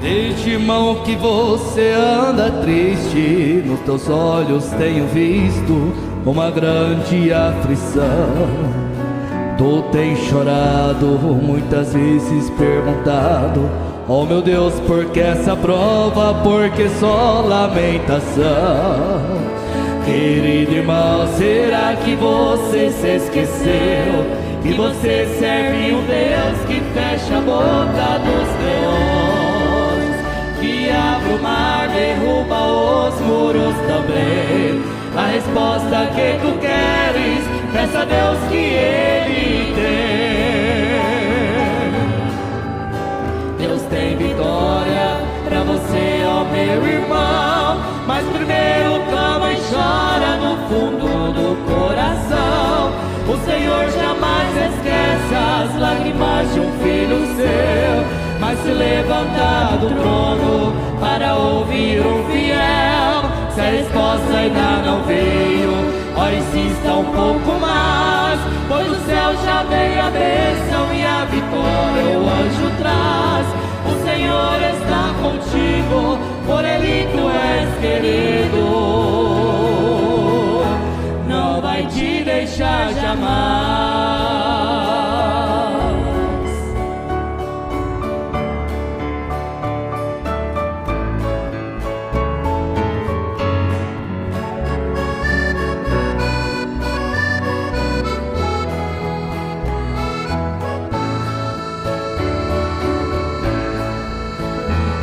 Desde irmão que você anda triste, nos teus olhos tenho visto uma grande aflição. Tu tens chorado, muitas vezes perguntado: oh meu Deus, por que essa prova? Por que só lamentação? Querido irmão, será que você se esqueceu que você serve um Deus que fecha a boca dos leões, que abre o mar, derruba os muros também? A resposta que tu queres, peça a Deus que Ele tem. Deus tem vitória pra você, ó meu irmão, mas primeiro clama e chora no fundo do coração. O Senhor jamais esquece as lágrimas de um filho seu, mas se levanta do trono para ouvir um fiel. Se a resposta ainda não veio, ó, insista um pouco mais, pois o céu já veio a bênção e a vitória o anjo traz. O Senhor está contigo, por Ele tu és querido, não vai te deixar jamais.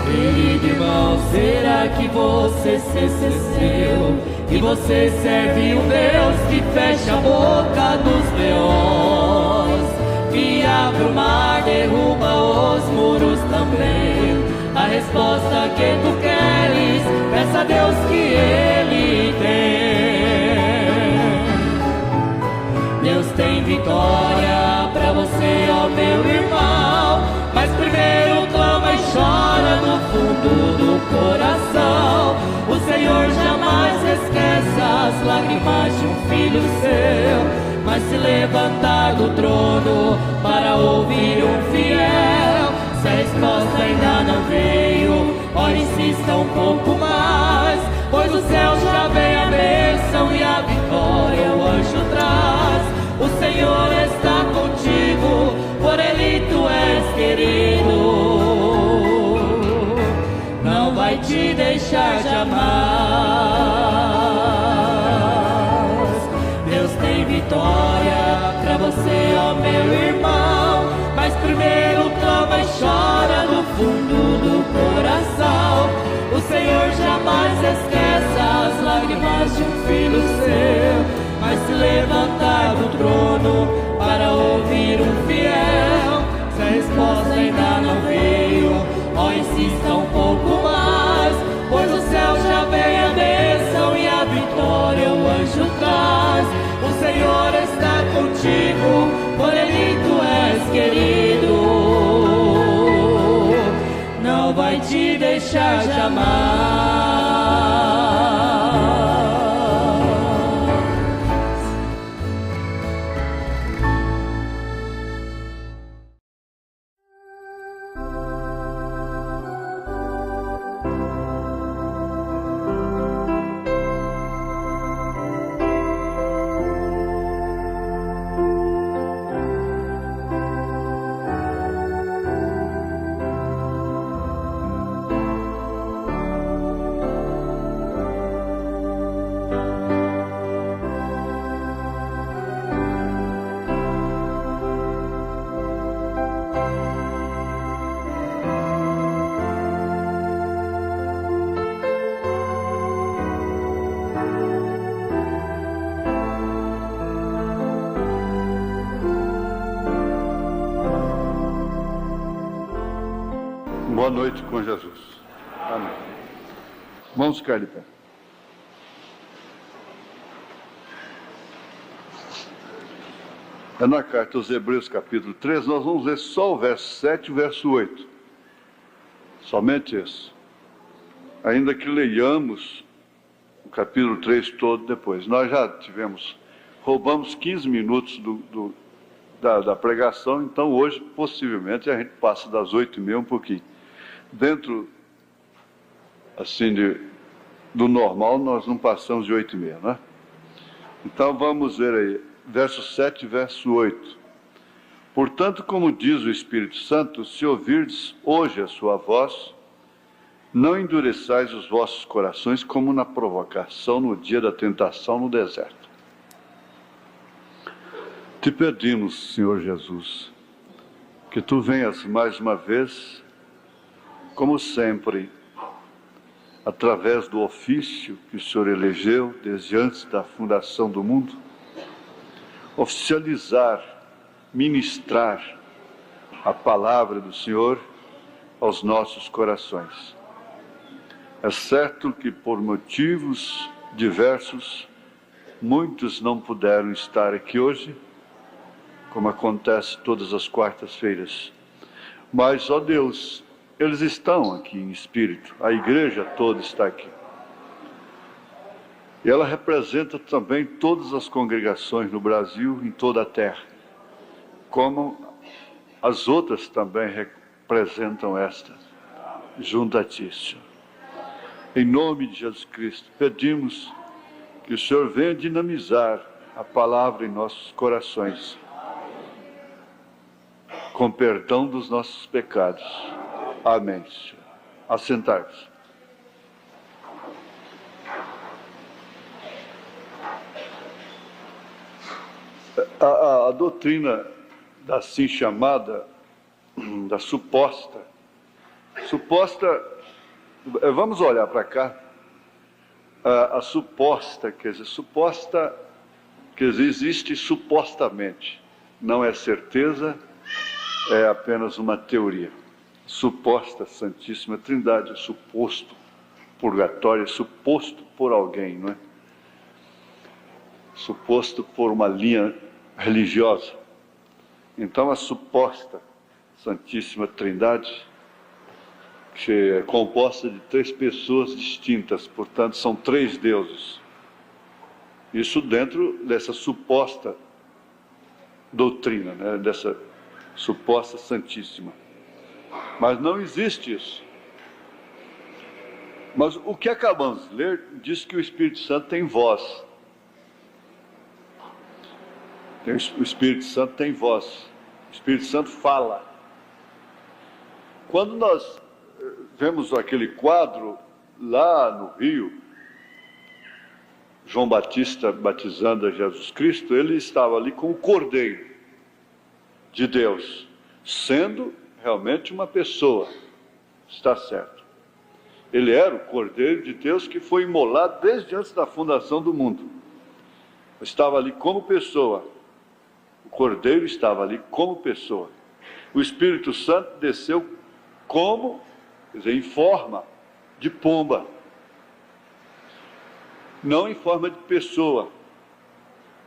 Querido irmão, será que você se esqueceu que você serve um Deus que fecha a boca dos leões, que abre o mar, derruba os muros também? A resposta que tu queres, peça a Deus que Ele tem. Deus tem vitória pra você, ó meu irmão, mas primeiro clama e chora no fundo do coração. O Senhor jamais esquece as lágrimas de um filho seu, mas se levantar do trono para ouvir um fiel. Se a resposta ainda não veio, ó, insista um pouco mais, pois o céu já vem a bênção e a vitória o anjo traz. O Senhor está contigo, por Ele tu és querido, não vai te deixar jamais. Deus tem vitória pra você, ó meu irmão, mas primeiro clama e chora no fundo do coração. O Senhor jamais esquece as lágrimas de um filho seu, mas se levantar do trono para ouvir um fiel. Se a resposta ainda não veio, ó, insista um pouco mais, pois o céu já vem a bênção e a vitória o anjo traz. O Senhor está contigo, por Ele tu és querido, não vai te deixar jamais. Boa noite com Jesus. Amém. Vamos ficar de pé. É na carta aos Hebreus, capítulo 3, nós vamos ler só o verso 7 e o verso 8. Somente esse. Ainda que leiamos o capítulo 3 todo depois. Nós já roubamos 15 minutos da pregação, então hoje, possivelmente, a gente passa das 8h30 um pouquinho. dentro, assim, do normal, nós não passamos de 8h30, né? Então vamos ver aí, verso 7 e verso 8. Portanto, como diz o Espírito Santo, se ouvirdes hoje a sua voz, não endureçais os vossos corações como na provocação no dia da tentação no deserto. Te pedimos, Senhor Jesus, que Tu venhas mais uma vez, como sempre, através do ofício que o Senhor elegeu desde antes da fundação do mundo, oficializar, ministrar a palavra do Senhor aos nossos corações. É certo que por motivos diversos, muitos não puderam estar aqui hoje, como acontece todas as quartas-feiras. Mas, ó Deus, eles estão aqui em espírito, a igreja toda está aqui. E ela representa também todas as congregações no Brasil, em toda a terra, como as outras também representam esta, junto a Ti, Senhor. Em nome de Jesus Cristo, pedimos que o Senhor venha dinamizar a palavra em nossos corações, com perdão dos nossos pecados. Amém, Senhor. Assentar-vos. A doutrina da assim chamada, da suposta, vamos olhar para cá, a suposta, quer dizer, existe supostamente, não é certeza, é apenas uma teoria. Suposta Santíssima Trindade, é suposto purgatório, é suposto por alguém, não é? Suposto por uma linha religiosa. Então a suposta Santíssima Trindade, que é composta de 3 pessoas distintas, portanto são 3 deuses. Isso dentro dessa suposta doutrina, né? Dessa suposta Santíssima. Mas não existe isso. Mas o que acabamos de ler diz que o Espírito Santo tem voz. O Espírito Santo tem voz. O Espírito Santo fala. Quando nós vemos aquele quadro lá no Rio, João Batista batizando a Jesus Cristo, ele estava ali com o Cordeiro de Deus, sendo realmente uma pessoa, está certo. Ele era o Cordeiro de Deus que foi imolado desde antes da fundação do mundo. Estava ali como pessoa. O Cordeiro estava ali como pessoa. O Espírito Santo desceu como, quer dizer, em forma de pomba. Não em forma de pessoa.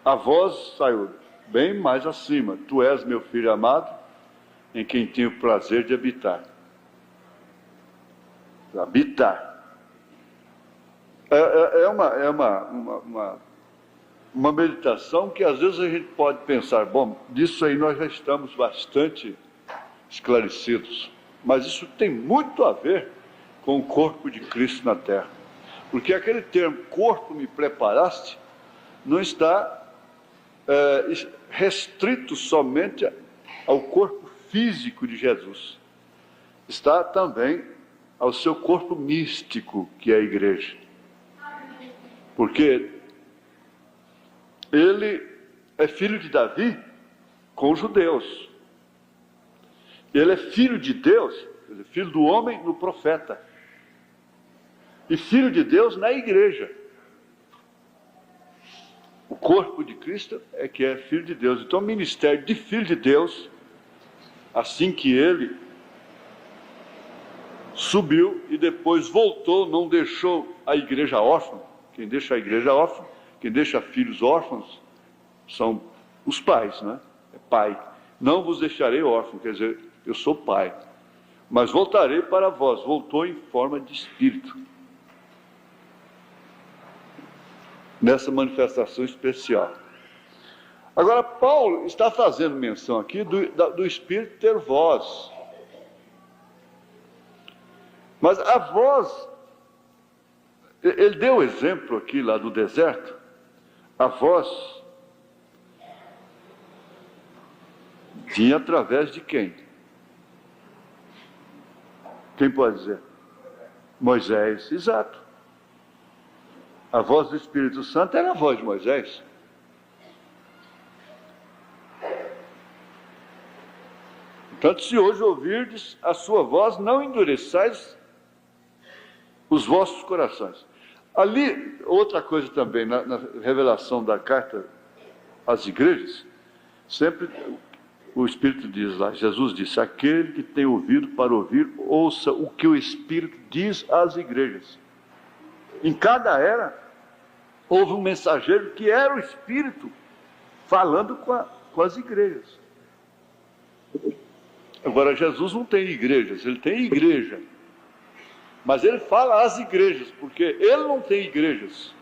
A voz saiu bem mais acima. Tu és meu filho amado, em quem tenho o prazer de habitar. Habitar. É uma meditação que às vezes a gente pode pensar, bom, disso aí nós já estamos bastante esclarecidos. Mas isso tem muito a ver com o corpo de Cristo na terra. Porque aquele termo, corpo me preparaste, não está restrito somente ao corpo físico de Jesus. Está também ao seu corpo místico, que é a igreja. Porque ele é filho de Davi com os judeus. Ele é filho de Deus, filho do homem no profeta. E filho de Deus na igreja. O corpo de Cristo é que é filho de Deus. Então o ministério de filho de Deus, assim que ele subiu e depois voltou, não deixou a igreja órfã. Quem deixa a igreja órfã, quem deixa filhos órfãos, são os pais, né? É pai. Não vos deixarei órfão, quer dizer, eu sou pai. Mas voltarei para vós. Voltou em forma de espírito. Nessa manifestação especial. Agora, Paulo está fazendo menção aqui do Espírito ter voz. Mas a voz, ele deu o exemplo aqui lá do deserto, a voz vinha através de quem? Quem pode dizer? Moisés, exato. A voz do Espírito Santo era a voz de Moisés. Portanto, se hoje ouvirdes a sua voz, não endureçais os vossos corações. Ali, outra coisa também, na revelação da carta às igrejas, sempre o Espírito diz lá, Jesus disse, aquele que tem ouvido para ouvir, ouça o que o Espírito diz às igrejas. Em cada era, houve um mensageiro que era o Espírito, falando com as igrejas. Agora, Jesus não tem igrejas, ele tem igreja. Mas ele fala às igrejas, porque ele não tem igrejas.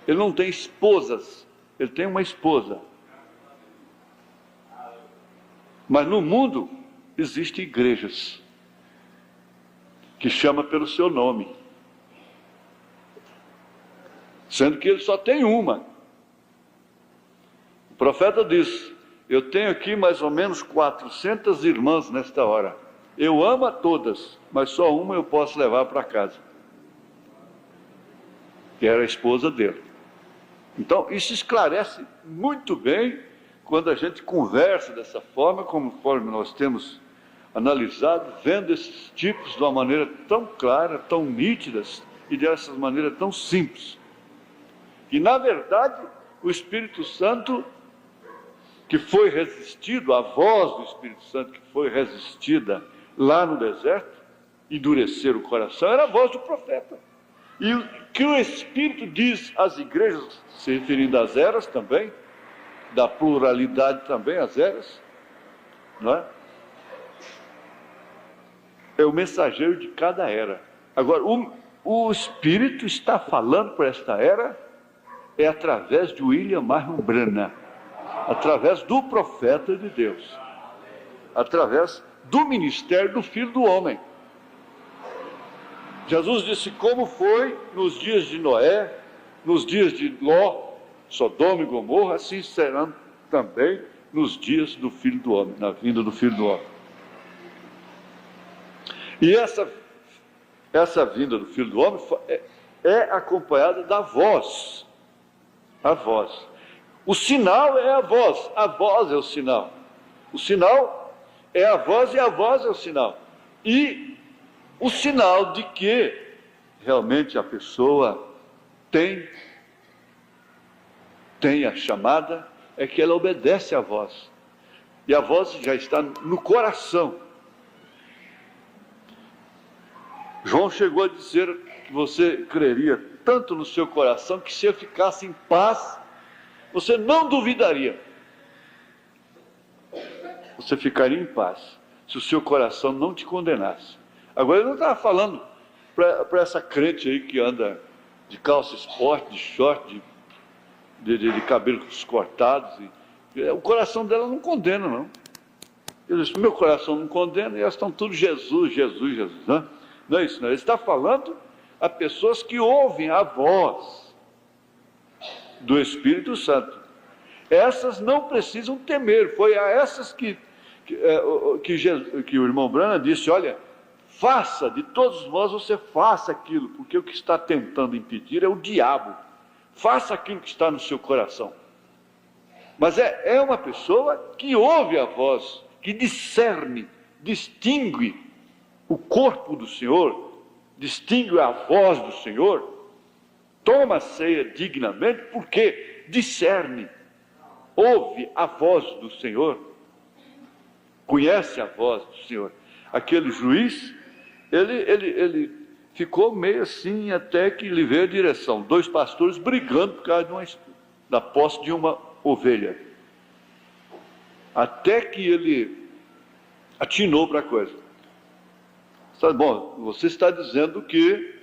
Ele não tem esposas, ele tem uma esposa. Mas no mundo existem igrejas que chama pelo seu nome, sendo que ele só tem uma. O profeta diz, eu tenho aqui mais ou menos 400 irmãs nesta hora. Eu amo a todas, mas só uma eu posso levar para casa, que era a esposa dele. Então isso esclarece muito bem quando a gente conversa dessa forma, conforme nós temos analisado, vendo esses tipos de uma maneira tão clara, tão nítidas e dessa maneira tão simples. E na verdade, o Espírito Santo que foi resistido, a voz do Espírito Santo que foi resistida lá no deserto, endurecer o coração, era a voz do profeta. E o que o Espírito diz às igrejas, se referindo às eras também, da pluralidade também, as eras, não é? É o mensageiro de cada era. Agora, o Espírito está falando para esta era, é através de William Marion Branham, através do profeta de Deus, através do ministério do Filho do Homem. Jesus disse como foi nos dias de Noé, nos dias de Ló, Sodoma e Gomorra, assim serão também nos dias do Filho do Homem, na vinda do Filho do Homem. E essa vinda do Filho do Homem é acompanhada da voz. A voz. O sinal é a voz é o sinal. O sinal é a voz e a voz é o sinal. E o sinal de que realmente a pessoa tem a chamada é que ela obedece à voz. E a voz já está no coração. João chegou a dizer que você creria tanto no seu coração que se eu ficasse em paz, você não duvidaria. Você ficaria em paz se o seu coração não te condenasse. Agora ele não estava falando para essa crente aí que anda de calça esporte, de short, de cabelos cortados. O coração dela não condena, não. Ele disse, meu coração não condena, e elas estão tudo Jesus, Jesus, Jesus. Não é isso, não. Ele está falando a pessoas que ouvem a voz do Espírito Santo. Essas não precisam temer. Foi a essas que o irmão Branham disse, olha, faça, de todos nós você faça aquilo, porque o que está tentando impedir é o diabo. Faça aquilo que está no seu coração. Mas é uma pessoa que ouve a voz, que discerne, distingue o corpo do Senhor, distingue a voz do Senhor, toma a ceia dignamente, porque discerne, ouve a voz do Senhor, conhece a voz do Senhor. Aquele juiz, ele ficou meio assim, até que lhe veio a direção, 2 pastores brigando por causa da posse de uma ovelha, até que ele atinou para a coisa. Bom, você está dizendo que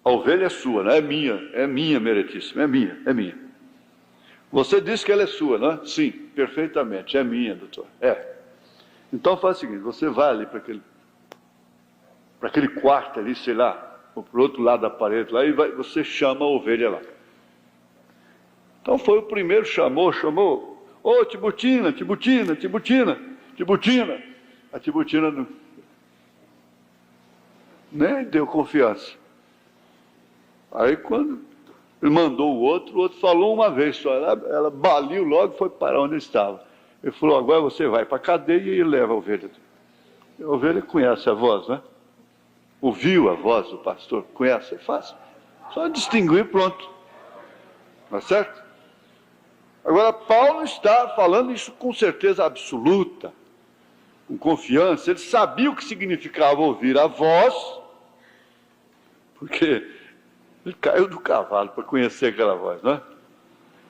a ovelha é sua, não é minha, meritíssimo, é minha. Você disse que ela é sua, não é? Sim, perfeitamente, é minha, doutor. Então faz o seguinte, você vai ali para para aquele quarto ali, sei lá, ou para o outro lado da parede lá, e você chama a ovelha lá. Então foi o primeiro, chamou, ô Tibutina, Tibutina, Tibutina, Tibutina. A Tibutina não, nem deu confiança. Aí quando ele mandou o outro falou uma vez só, ela baliu logo e foi para onde estava. Ele falou, agora você vai para a cadeia e leva a ovelha. A ovelha conhece a voz, né? Ouviu a voz do pastor, conhece, é fácil. Só distinguir, pronto. Não é certo? Agora, Paulo está falando isso com certeza absoluta, com confiança. Ele sabia o que significava ouvir a voz, porque ele caiu do cavalo para conhecer aquela voz, não é?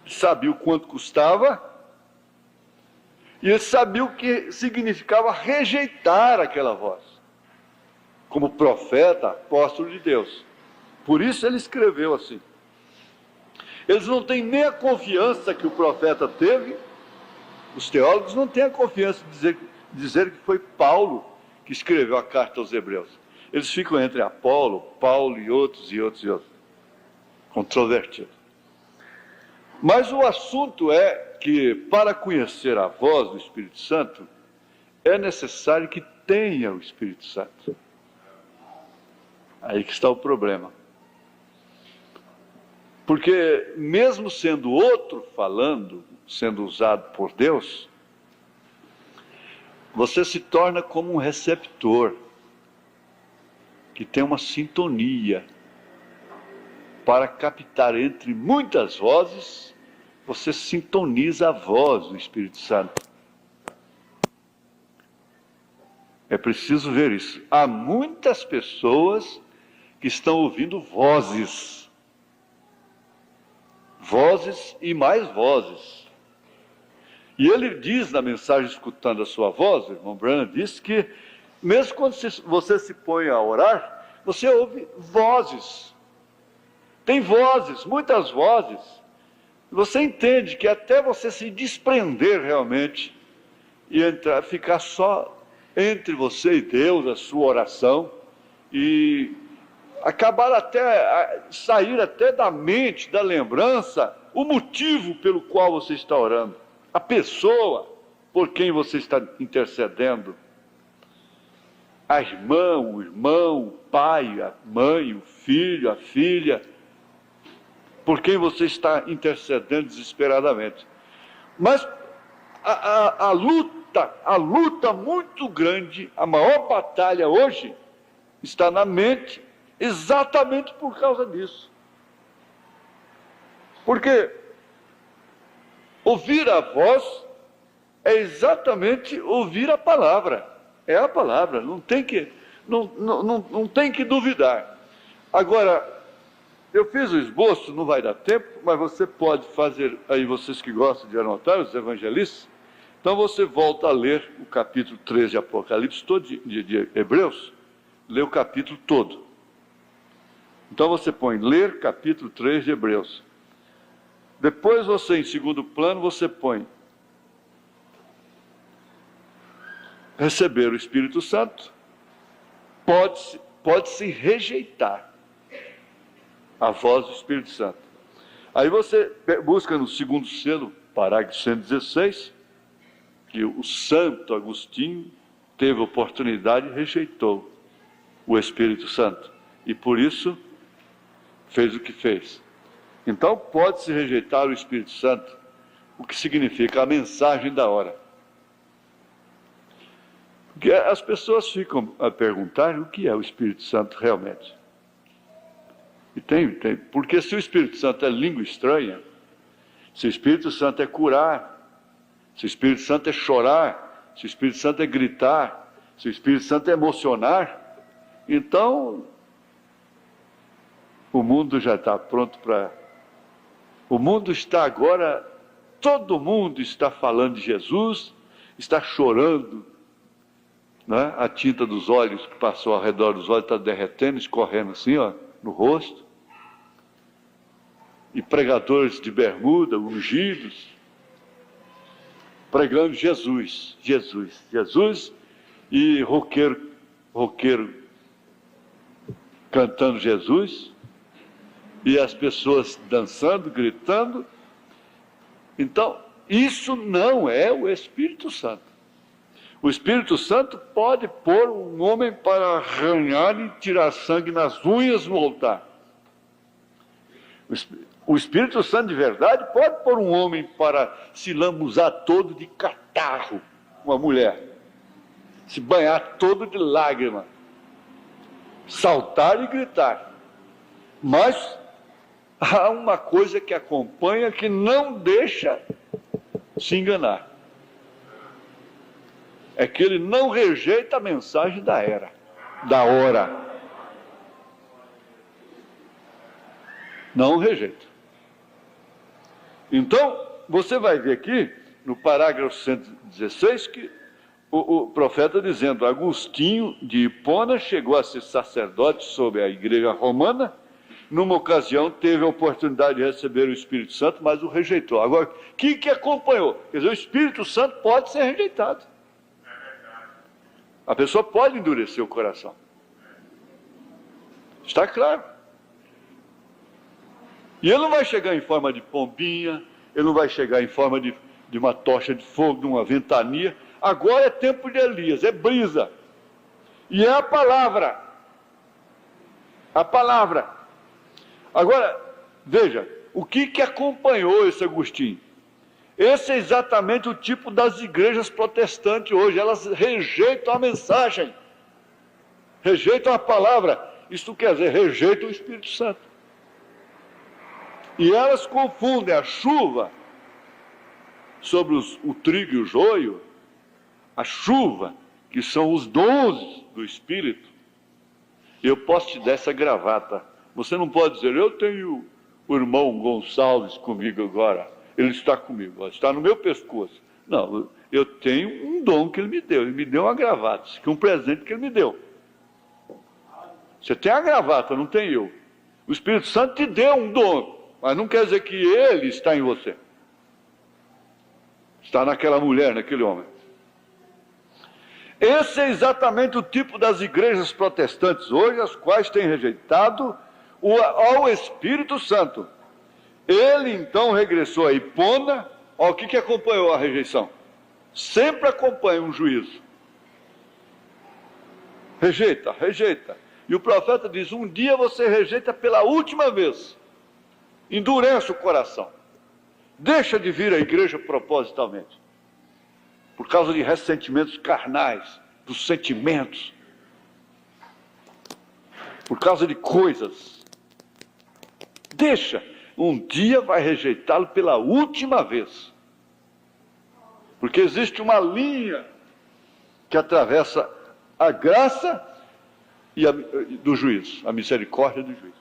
Ele sabia o quanto custava, e ele sabia o que significava rejeitar aquela voz, como profeta, apóstolo de Deus. Por isso ele escreveu assim. Eles não têm nem a confiança que o profeta teve, os teólogos não têm a confiança de dizer que foi Paulo que escreveu a carta aos Hebreus. Eles ficam entre Apolo, Paulo e outros. Controvertido. Mas o assunto é que, para conhecer a voz do Espírito Santo, é necessário que tenha o Espírito Santo. Aí que está o problema. Porque mesmo sendo outro falando, sendo usado por Deus, você se torna como um receptor, que tem uma sintonia, para captar entre muitas vozes, você sintoniza a voz do Espírito Santo. É preciso ver isso. Há muitas pessoas que estão ouvindo vozes e mais vozes. E ele diz na mensagem Escutando a Sua Voz, o irmão Branham diz que, mesmo quando você se põe a orar, você ouve vozes. Tem vozes, muitas vozes. Você entende que até você se desprender realmente e ficar só entre você e Deus, a sua oração, e acabar sair até da mente, da lembrança, o motivo pelo qual você está orando, a pessoa por quem você está intercedendo, a irmã, o irmão, o pai, a mãe, o filho, a filha, por quem você está intercedendo desesperadamente. Mas a luta muito grande, a maior batalha hoje, está na mente, exatamente por causa disso. Porque ouvir a voz é exatamente ouvir a palavra. É a palavra, não tem que duvidar. Agora, eu fiz o esboço, não vai dar tempo, mas você pode fazer, aí vocês que gostam de anotar, os evangelistas, então você volta a ler o capítulo 13 de Apocalipse, todo de Hebreus, lê o capítulo todo. Então você põe ler capítulo 3 de Hebreus. Depois você, em segundo plano, você põe receber o Espírito Santo, pode-se rejeitar a voz do Espírito Santo. Aí você busca no segundo selo, parágrafo 116, que o Santo Agostinho teve oportunidade e rejeitou o Espírito Santo. E por isso fez o que fez. Então pode-se rejeitar o Espírito Santo, o que significa a mensagem da hora. Porque as pessoas ficam a perguntar o que é o Espírito Santo realmente. E tem, porque se o Espírito Santo é língua estranha, se o Espírito Santo é curar, se o Espírito Santo é chorar, se o Espírito Santo é gritar, se o Espírito Santo é emocionar, então o mundo já está pronto para... O mundo está agora, todo mundo está falando de Jesus, está chorando, né? A tinta dos olhos que passou ao redor dos olhos está derretendo, escorrendo assim, ó, no rosto. E pregadores de bermuda, ungidos, pregando Jesus, Jesus, Jesus, e roqueiro cantando Jesus, e as pessoas dançando, gritando. Então, isso não é o Espírito Santo. O Espírito Santo pode pôr um homem para arranhar e tirar sangue nas unhas no altar. O Espírito Santo de verdade pode pôr um homem para se lambuzar todo de catarro, uma mulher, se banhar todo de lágrima, saltar e gritar. Mas há uma coisa que acompanha que não deixa se enganar. É que ele não rejeita a mensagem da hora. Não rejeita. Então, você vai ver aqui, no parágrafo 116, que o profeta dizendo: Agostinho de Hipona chegou a ser sacerdote sobre a igreja romana. Numa ocasião teve a oportunidade de receber o Espírito Santo, mas o rejeitou. Agora, o que acompanhou? Quer dizer, o Espírito Santo pode ser rejeitado. A pessoa pode endurecer o coração. Está claro. E ele não vai chegar em forma de pombinha, ele não vai chegar em forma de uma tocha de fogo, de uma ventania. Agora é tempo de Elias, é brisa. E é a palavra. A palavra. Agora, veja, o que acompanhou esse Agostinho? Esse é exatamente o tipo das igrejas protestantes hoje. Elas rejeitam a mensagem, rejeitam a palavra. Isto quer dizer, rejeitam o Espírito Santo. E elas confundem a chuva sobre o trigo e o joio, a chuva, que são os dons do Espírito. Eu posso te dar essa gravata. Você não pode dizer: eu tenho o irmão Gonçalves comigo agora, ele está comigo, está no meu pescoço. Não, eu tenho um dom que ele me deu uma gravata, que é um presente que ele me deu. Você tem a gravata, não tem eu. O Espírito Santo te deu um dom, mas não quer dizer que ele está em você. Está naquela mulher, naquele homem. Esse é exatamente o tipo das igrejas protestantes hoje, as quais têm rejeitado ao Espírito Santo. Ele então regressou a Hipona. O que acompanhou a rejeição? Sempre acompanha um juízo. Rejeita. E o profeta diz: um dia você rejeita pela última vez. Endurece o coração. Deixa de vir à igreja propositalmente. Por causa de ressentimentos carnais, dos sentimentos. Por causa de coisas. Deixa, um dia vai rejeitá-lo pela última vez. Porque existe uma linha que atravessa a graça do juízo, a misericórdia do juízo.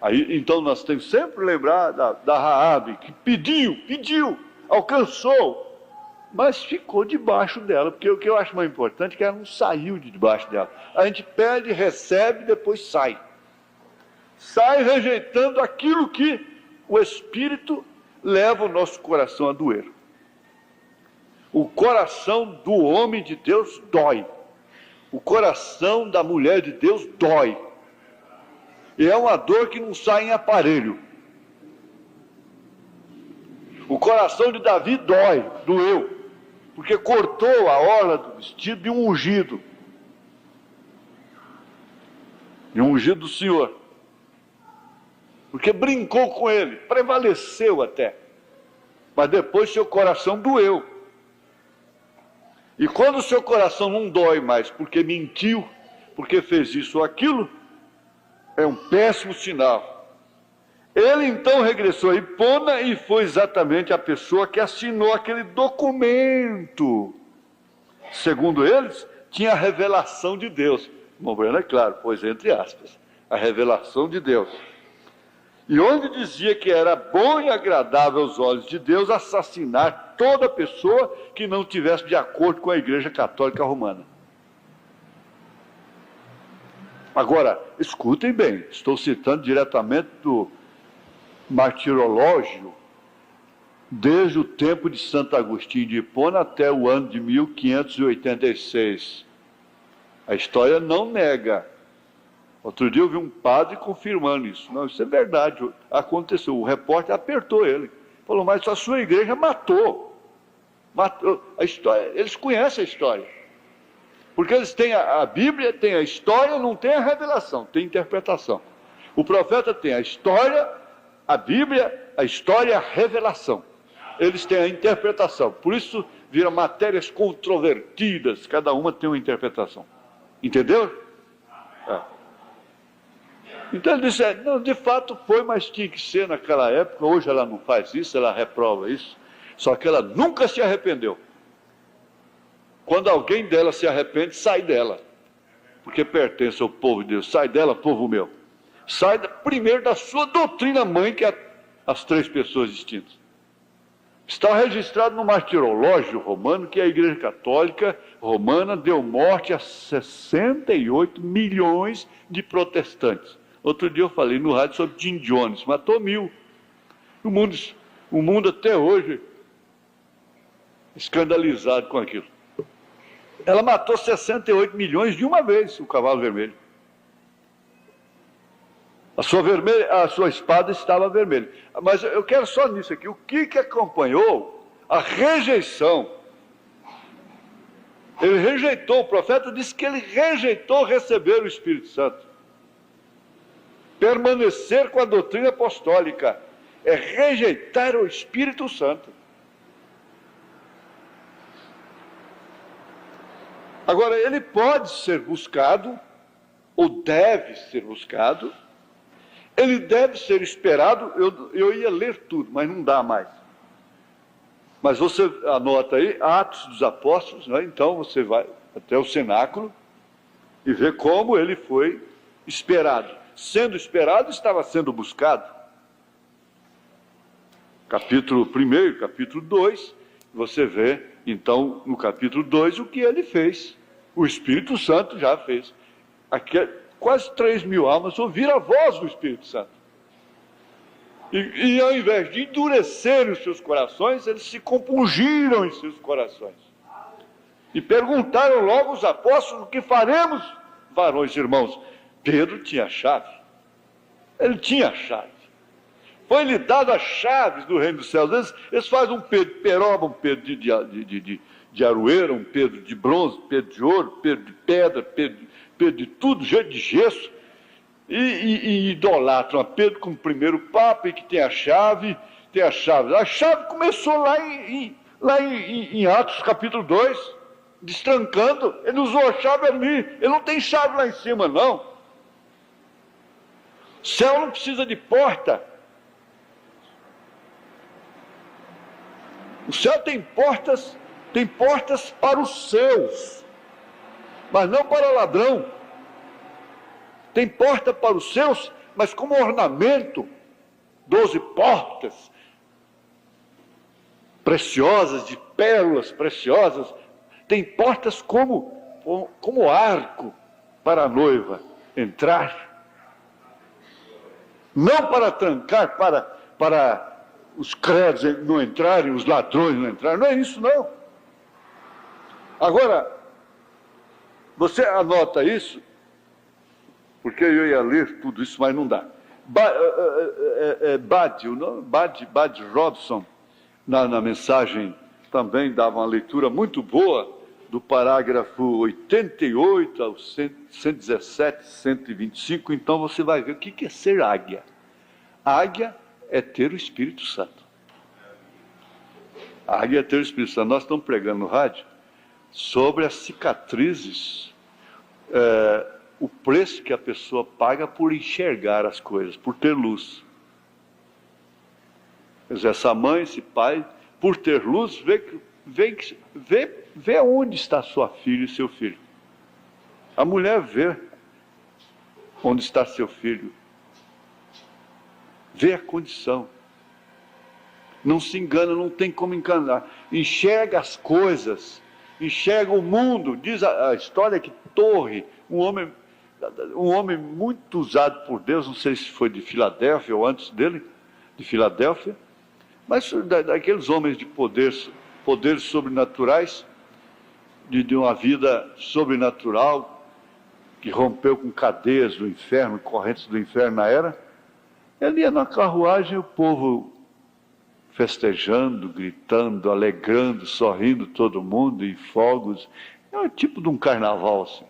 Aí, então nós temos que sempre lembrar da Raabe, que pediu, alcançou, mas ficou debaixo dela, porque o que eu acho mais importante é que ela não saiu de debaixo dela. A gente pede, recebe, depois sai. Sai rejeitando aquilo que o Espírito leva o nosso coração a doer. O coração do homem de Deus dói. O coração da mulher de Deus dói. E é uma dor que não sai em aparelho. O coração de Davi doeu, porque cortou a orla do vestido de um ungido. De um ungido do Senhor. Porque brincou com ele, prevaleceu até. Mas depois seu coração doeu. E quando o seu coração não dói mais porque mentiu, porque fez isso ou aquilo, é um péssimo sinal. Ele então regressou a Hipona e foi exatamente a pessoa que assinou aquele documento. Segundo eles, tinha a revelação de Deus. Bom, é claro, pois entre aspas, a revelação de Deus. E onde dizia que era bom e agradável aos olhos de Deus assassinar toda pessoa que não estivesse de acordo com a Igreja Católica Romana. Agora, escutem bem, estou citando diretamente do Martirológio, desde o tempo de Santo Agostinho de Hipona até o ano de 1586. A história não nega Outro dia eu vi um padre confirmando isso. Não, isso é verdade, aconteceu. O repórter apertou ele. Falou, mas a sua igreja matou. A história, eles conhecem a história. Porque eles têm a Bíblia, tem a história, não tem a revelação, tem interpretação. O profeta tem a história, a Bíblia, a história e a revelação. Eles têm a interpretação. Por isso viram matérias controvertidas, cada uma tem uma interpretação. Entendeu? É. Então ele disse, não, de fato foi, mas tinha que ser naquela época. Hoje ela não faz isso, ela reprova isso. Só que ela nunca se arrependeu. Quando alguém dela se arrepende, sai dela. Porque pertence ao povo de Deus. Sai dela, povo meu. Sai primeiro da sua doutrina mãe, que é as 3 pessoas distintas. Está registrado no martirológio romano que a Igreja Católica Romana deu morte a 68 milhões de protestantes. Outro dia eu falei no rádio sobre Jim Jones, matou 1000. O mundo até hoje escandalizado com aquilo. Ela matou 68 milhões de uma vez, o cavalo vermelho. A sua espada estava vermelha. Mas eu quero só nisso aqui. O que acompanhou a rejeição? Ele rejeitou, o profeta disse que ele rejeitou receber o Espírito Santo. Permanecer com a doutrina apostólica é rejeitar o Espírito Santo. Agora, ele pode ser buscado, ou deve ser buscado, ele deve ser esperado. Eu ia ler tudo, mas não dá mais. Mas você anota aí, Atos dos Apóstolos, né? Então você vai até o cenáculo e vê como ele foi esperado. Sendo esperado, estava sendo buscado. Capítulo 1, capítulo 2, você vê, então, no capítulo 2, o que ele fez. O Espírito Santo já fez. Aqui, quase 3.000 almas ouviram a voz do Espírito Santo. E ao invés de endurecerem os seus corações, eles se compungiram em seus corações. E perguntaram logo os apóstolos, o que faremos, varões e irmãos? Pedro tinha a chave. Ele tinha a chave. Foi-lhe dado as chaves do reino dos céus. Eles fazem um Pedro de peroba, um Pedro de aroeira, um Pedro de bronze, Pedro de ouro, Pedro de pedra, Pedro de tudo, jeito de gesso. E idolatram a Pedro como primeiro papa e que tem a chave. A chave começou lá em Atos capítulo 2, destrancando. Ele usou a chave ali. Ele não tem chave lá em cima, não. O céu não precisa de porta. O céu tem portas para os seus, mas não para ladrão. Tem porta para os seus, mas como ornamento, 12 portas preciosas, de pérolas preciosas. Tem portas como arco para a noiva entrar. Não para trancar, para os credos não entrarem, os ladrões não entrarem. Não é isso, não. Agora, você anota isso, porque eu ia ler tudo isso, mas não dá. Bad Robson, na mensagem, também dava uma leitura muito boa do parágrafo 88 ao 117, 125. Então você vai ver o que é ser águia. Águia é ter o Espírito Santo. Águia é ter o Espírito Santo. Nós estamos pregando no rádio sobre as cicatrizes, o preço que a pessoa paga por enxergar as coisas, por ter luz. Quer dizer, essa mãe, esse pai, por ter luz, vê onde está sua filha e seu filho. A mulher vê onde está seu filho. Vê a condição. Não se engana, não tem como enganar. Enxerga as coisas, enxerga o mundo. Diz a história que Torre, um homem muito usado por Deus, não sei se foi de Filadélfia ou antes dele, de Filadélfia, mas daqueles homens de poderes sobrenaturais, de uma vida sobrenatural, que rompeu com cadeias do inferno, correntes do inferno na era, ele ia na carruagem, o povo festejando, gritando, alegrando, sorrindo todo mundo, e fogos. É um tipo de um carnaval assim.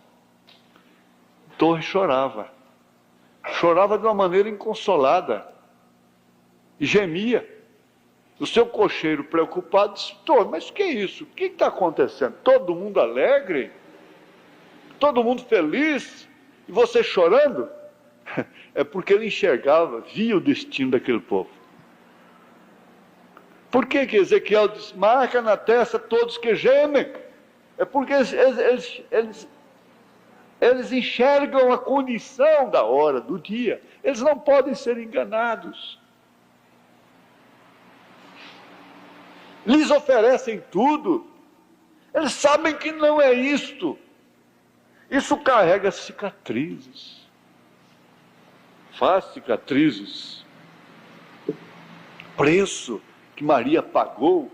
Torres chorava. Chorava de uma maneira inconsolada. E gemia. O seu cocheiro preocupado disse: Torres, mas o que é isso? O que está acontecendo? Todo mundo alegre? Todo mundo feliz? E você chorando? É porque ele enxergava, via o destino daquele povo. Por que Ezequiel diz: marca na testa todos que gemem? É porque eles enxergam a condição da hora, do dia. Eles não podem ser enganados. Lhes oferecem tudo. Eles sabem que não é isto. Isso carrega cicatrizes. Faz cicatrizes. Preço que Maria pagou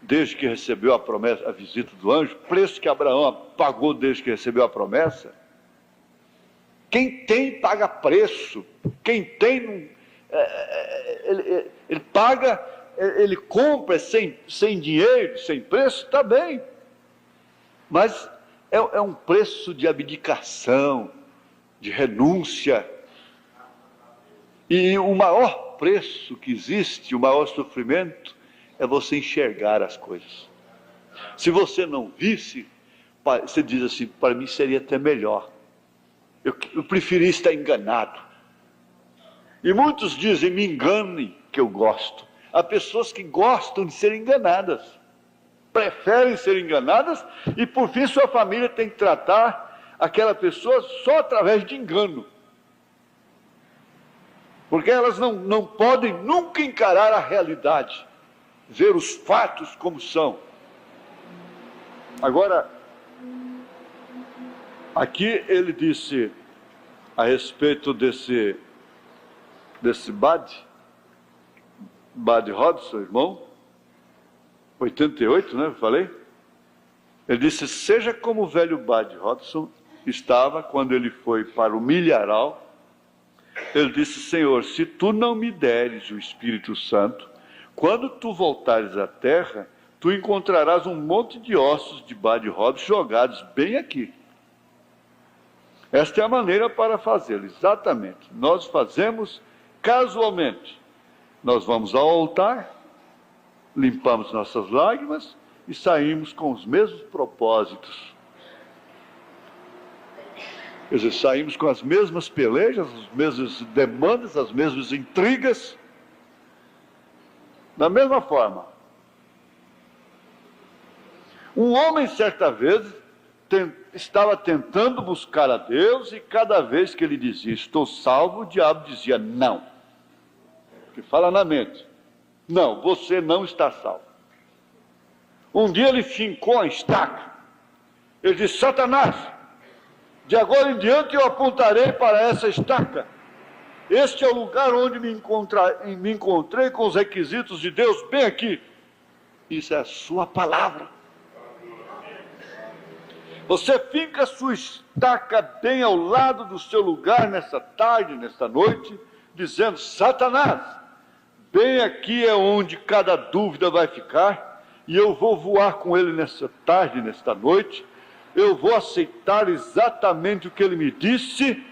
desde que recebeu a promessa, a visita do anjo, preço que Abraão pagou desde que recebeu a promessa. Quem tem, paga preço. Quem tem, ele paga, ele compra sem dinheiro, sem preço, está bem. Mas é um preço de abdicação, de renúncia. E o maior preço que existe, o maior sofrimento, é você enxergar as coisas. Se você não visse, você diz assim: para mim seria até melhor. Eu preferia estar enganado. E muitos dizem: me engane que eu gosto. Há pessoas que gostam de ser enganadas, preferem ser enganadas, e por fim sua família tem que tratar aquela pessoa só através de engano. Porque elas não podem nunca encarar a realidade, ver os fatos como são. Agora, aqui ele disse a respeito desse Bud Hodson, irmão, 88, né, eu falei? Ele disse: seja como o velho Bud Hodson estava quando ele foi para o milharal. Ele disse: Senhor, se tu não me deres o Espírito Santo, quando tu voltares à terra, tu encontrarás um monte de ossos de Bud Hodson jogados bem aqui. Esta é a maneira para fazê-lo, exatamente. Nós fazemos casualmente. Nós vamos ao altar, limpamos nossas lágrimas e saímos com os mesmos propósitos. Quer dizer, saímos com as mesmas pelejas, as mesmas demandas, as mesmas intrigas. Da mesma forma, um homem, certa vez, estava tentando buscar a Deus, e cada vez que ele dizia: estou salvo, o diabo dizia: não. Que fala na mente: não, você não está salvo. Um dia ele fincou a estaca. Ele disse: Satanás, de agora em diante eu apontarei para essa estaca. Este é o lugar onde me encontrei com os requisitos de Deus, bem aqui. Isso é a sua palavra. Você finca a sua estaca bem ao lado do seu lugar nessa tarde, nesta noite, dizendo: Satanás, bem aqui é onde cada dúvida vai ficar, e eu vou voar com ele nessa tarde, nesta noite. Eu vou aceitar exatamente o que ele me disse,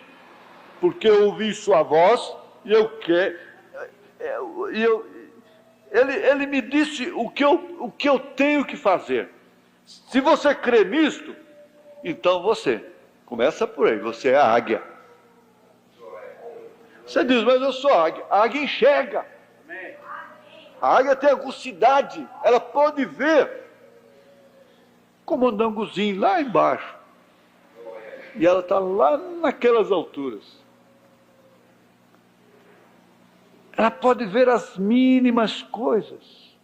porque eu ouvi sua voz, e eu quero. Ele me disse o que eu tenho que fazer. Se você crê nisto, então você começa por aí, você é a águia. Você diz: mas eu sou águia. A águia enxerga. A águia tem agucidade, ela pode ver. Como um anguzinho lá embaixo. E ela está lá naquelas alturas. Ela pode ver as mínimas coisas,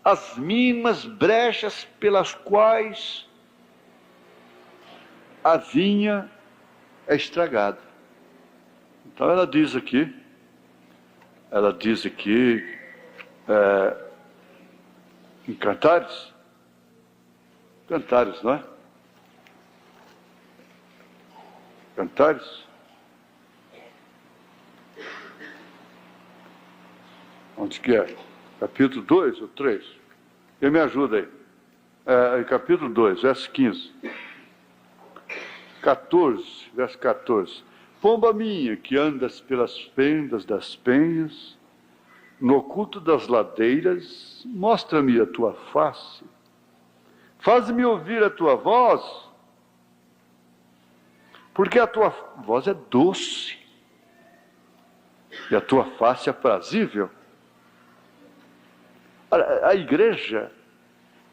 as mínimas brechas pelas quais a vinha é estragada. Então ela diz aqui, em Cantares, não é? Cantares? Onde que é? Capítulo 2 ou 3? Quem me ajuda aí? Capítulo 2, verso 15. 14, verso 14. Pomba minha, que andas pelas fendas das penhas, no oculto das ladeiras, mostra-me a tua face. Faz-me ouvir a tua voz, porque a tua voz é doce e a tua face é aprazível. A igreja,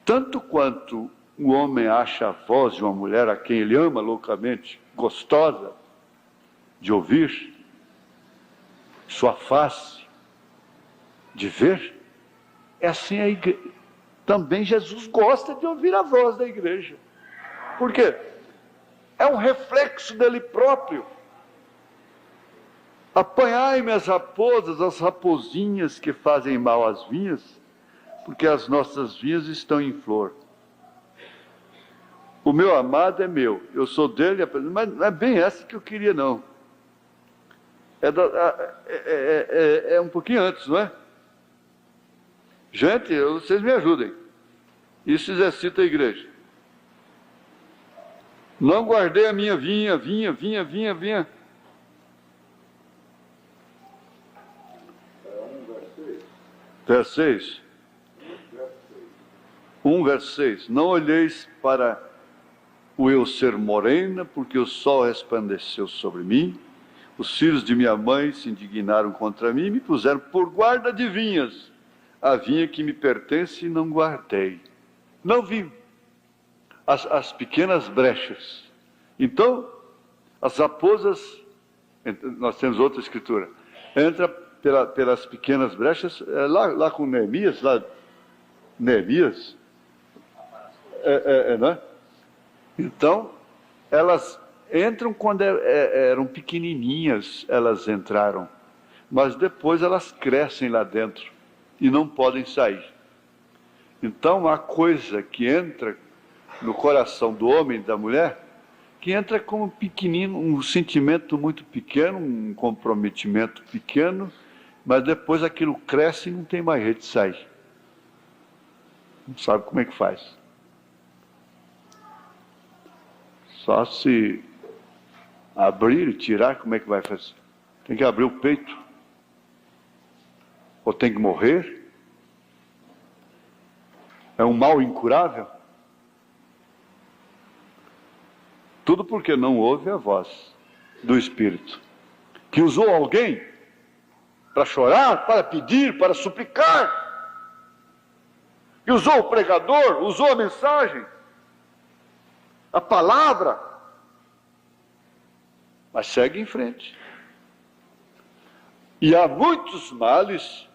tanto quanto o homem acha a voz de uma mulher a quem ele ama loucamente, gostosa de ouvir, sua face de ver, é assim a igreja. Também Jesus gosta de ouvir a voz da igreja. Por quê? É um reflexo dele próprio. Apanhai-me as raposas, as raposinhas que fazem mal às vinhas, porque as nossas vinhas estão em flor. O meu amado é meu, eu sou dele, mas não é bem essa que eu queria, não. É um pouquinho antes, não é? Gente, vocês me ajudem. Isso exercita a igreja. Não guardei a minha vinha. Verso 6. 1, verso 6. Não olheis para o eu ser morena, porque o sol resplandeceu sobre mim. Os filhos de minha mãe se indignaram contra mim e me puseram por guarda de vinhas. A vinha que me pertence não guardei. Não vi as pequenas brechas. Então, as raposas, nós temos outra escritura, entra pelas pequenas brechas, lá com Neemias, não é? Então, elas entram quando eram pequenininhas, elas entraram, mas depois elas crescem lá dentro e não podem sair. Então, há coisa que entra no coração do homem e da mulher, que entra como pequenino, um sentimento muito pequeno, um comprometimento pequeno, mas depois aquilo cresce e não tem mais jeito de sair. Não sabe como é que faz. Só se abrir e tirar, como é que vai fazer? Tem que abrir o peito? Ou tem que morrer? É um mal incurável? Tudo porque não ouve a voz do Espírito, que usou alguém para chorar, para pedir, para suplicar, que usou o pregador, usou a mensagem, a palavra, mas segue em frente. E há muitos males,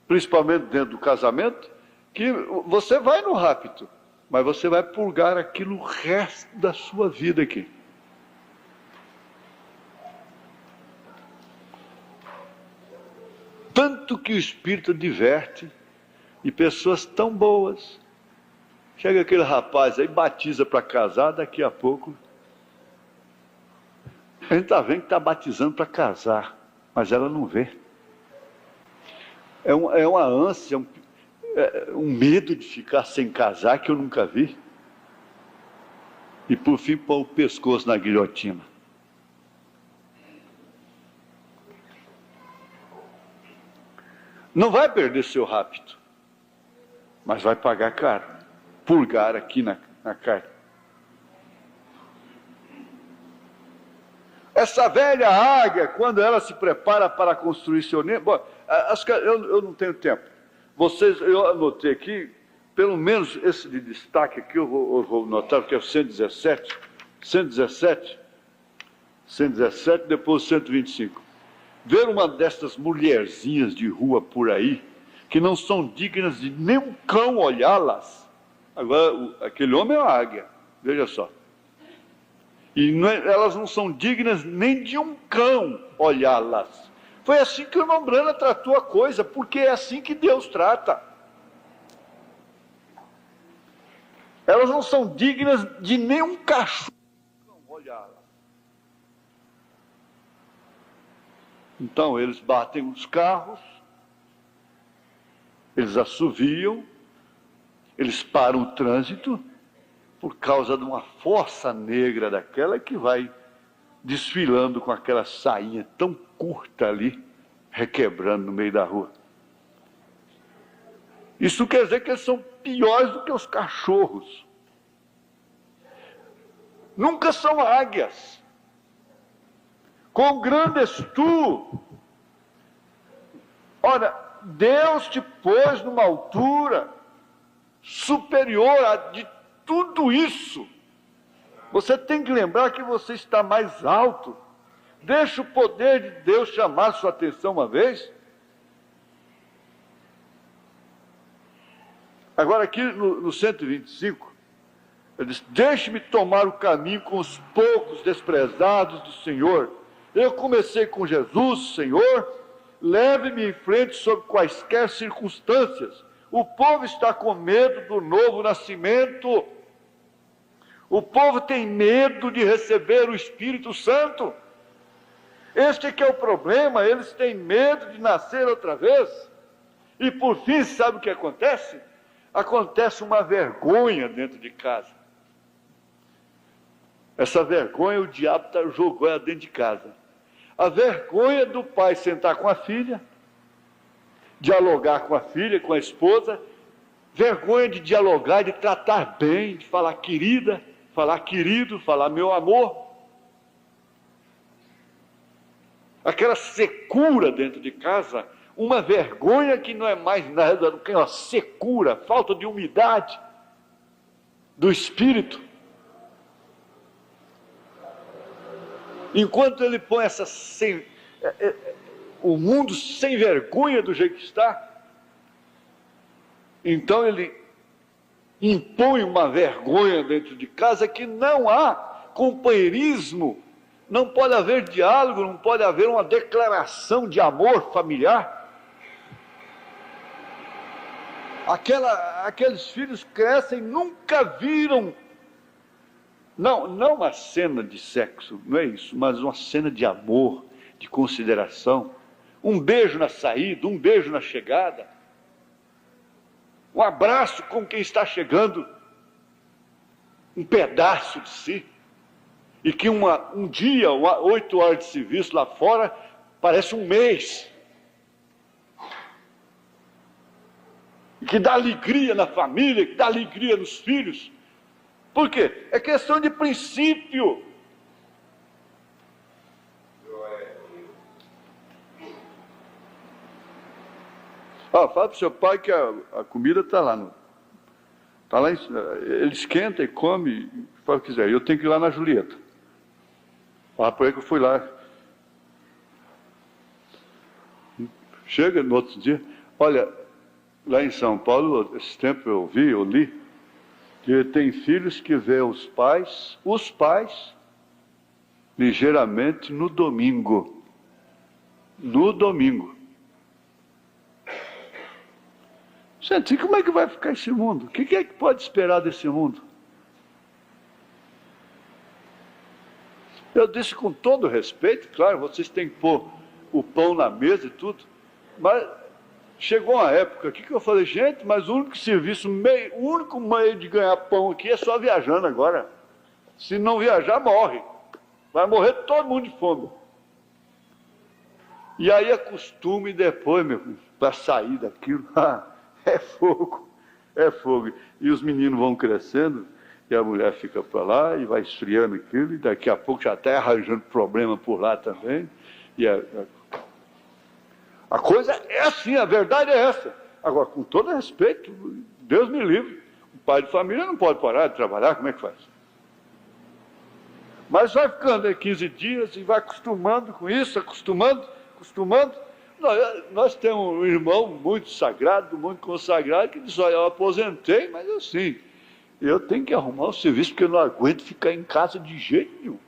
principalmente dentro do casamento, que você vai no rapto, mas você vai purgar aquilo o resto da sua vida aqui. Tanto que o Espírito diverte, e pessoas tão boas. Chega aquele rapaz aí, batiza para casar, daqui a pouco a gente está vendo que está batizando para casar, mas ela não vê. É uma ânsia, um medo de ficar sem casar que eu nunca vi. E por fim pôr o pescoço na guilhotina. Não vai perder seu rapto, mas vai pagar caro, purgar aqui na carne. Essa velha águia, quando ela se prepara para construir seu ninho... Bom, eu não tenho tempo. Eu anotei aqui, pelo menos esse de destaque aqui, eu vou notar, que é o 117, depois o 125. Ver uma dessas mulherzinhas de rua por aí, que não são dignas de nem um cão olhá-las. Agora, aquele homem é uma águia, veja só. E elas não são dignas nem de um cão olhá-las. Foi assim que o irmão Brana tratou a coisa, porque é assim que Deus trata. Elas não são dignas de nenhum cachorro olhá-las. Então eles batem os carros, eles assoviam, eles param o trânsito por causa de uma força negra daquela que vai desfilando com aquela sainha tão curta ali, requebrando no meio da rua. Isso quer dizer que eles são piores do que os cachorros. Nunca são águias. Quão grande és tu! Ora, Deus te pôs numa altura superior a de tudo isso. Você tem que lembrar que você está mais alto. Deixa o poder de Deus chamar sua atenção uma vez. Agora aqui no 125, ele diz: deixe-me tomar o caminho com os poucos desprezados do Senhor. Eu comecei com Jesus, Senhor, leve-me em frente sob quaisquer circunstâncias. O povo está com medo do novo nascimento. O povo tem medo de receber o Espírito Santo. Este é que é o problema, eles têm medo de nascer outra vez. E por fim, sabe o que acontece? Acontece uma vergonha dentro de casa. Essa vergonha o diabo jogou ela dentro de casa. A vergonha do pai sentar com a filha, dialogar com a filha, com a esposa, vergonha de dialogar, de tratar bem, de falar querida, falar querido, falar meu amor. Aquela secura dentro de casa, uma vergonha que não é mais nada do que uma secura, falta de umidade do espírito. Enquanto ele põe o mundo sem vergonha do jeito que está, então ele impõe uma vergonha dentro de casa que não há companheirismo, não pode haver diálogo, não pode haver uma declaração de amor familiar. Aqueles filhos crescem, nunca viram, não uma cena de sexo, não é isso, mas uma cena de amor, de consideração, um beijo na saída, um beijo na chegada, um abraço com quem está chegando, um pedaço de si, e que um dia, 8 horas de serviço lá fora, parece um mês, e que dá alegria na família, que dá alegria nos filhos. Por quê? É questão de princípio. Fala para o seu pai que a comida está lá. Está lá, ele esquenta e come, faz o que quiser. Eu tenho que ir lá na Julieta. Fala para ele que eu fui lá. Chega no outro dia. Olha, lá em São Paulo, esse tempo eu li, que tem filhos que vê os pais ligeiramente no domingo. No domingo. Gente, como é que vai ficar esse mundo? O que é que pode esperar desse mundo? Eu disse com todo respeito, claro, vocês têm que pôr o pão na mesa e tudo, mas chegou uma época aqui que eu falei, gente, mas o único serviço, o único meio de ganhar pão aqui é só viajando agora. Se não viajar, morre. Vai morrer todo mundo de fome. E aí acostume depois, para sair daquilo. É fogo, é fogo. E os meninos vão crescendo, e a mulher fica para lá, e vai esfriando aquilo, e daqui a pouco já está arranjando problema por lá também. E a coisa é assim, a verdade é essa. Agora, com todo respeito, Deus me livre, o pai de família não pode parar de trabalhar, como é que faz? Mas vai ficando 15 dias e vai acostumando com isso, acostumando. Nós temos um irmão muito sagrado, muito consagrado, que diz, olha, eu aposentei, mas assim, eu tenho que arrumar um serviço, porque eu não aguento ficar em casa de jeito nenhum.